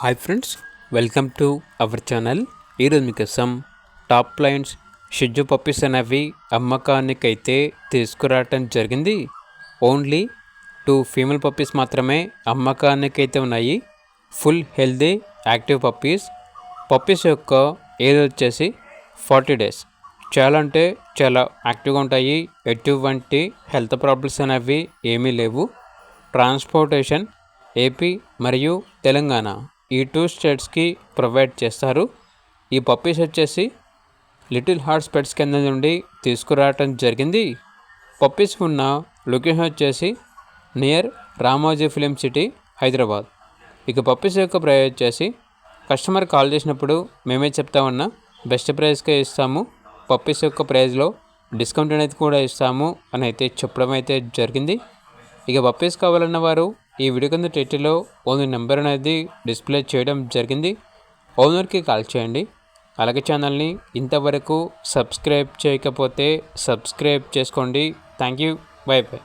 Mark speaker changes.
Speaker 1: Hi friends, welcome to our channel. ఈరోజు మీకోసం top lines షిజ్జు puppies అనేవి అమ్మకానికైతే తీసుకురావటం జరిగింది. ఓన్లీ 2 ఫీమేల్ పప్పీస్ మాత్రమే అమ్మకానికైతే ఉన్నాయి. ఫుల్ హెల్దీ యాక్టివ్ పప్పీస్ యొక్క ఏజ్ వచ్చేసి 40 డేస్. చాలా అంటే చాలా యాక్టివ్గా ఉంటాయి. ఎటువంటి హెల్త్ ప్రాబ్లమ్స్ అనేవి ఏమీ లేవు. ట్రాన్స్పోర్టేషన్ ఏపీ మరియు తెలంగాణ ఈ 2 స్టేట్స్కి ప్రొవైడ్ చేస్తారు. ఈ పప్పీస్ వచ్చేసి లిటిల్ హార్ట్స్ పెట్స్ కింద నుండి తీసుకురావటం జరిగింది. పప్పీస్ ఉన్న లొకేషన్ వచ్చేసి near Ramoji film city, Hyderabad. ఇక పప్పీస్ యొక్క ప్రైస్ వచ్చేసి కస్టమర్ కాల్ చేసినప్పుడు మేమే చెప్తా ఉన్నా బెస్ట్ ప్రైస్కే ఇస్తాము, పప్పీస్ యొక్క ప్రైస్లో డిస్కౌంట్ అనేది కూడా ఇస్తాము అని అయితే చెప్పడం అయితే జరిగింది. ఇక పప్పీస్ కావాలన్న వారు ఈ వీడియో కింద టైటిల్లో ఓనర్ నెంబర్ అనేది డిస్ప్లే చేయడం జరిగింది. ఓనర్కి కాల్ చేయండి. అలాగే ఛానల్ని ఇంతవరకు సబ్స్క్రైబ్ చేయకపోతే సబ్స్క్రైబ్ చేసుకోండి. Thank you. By by.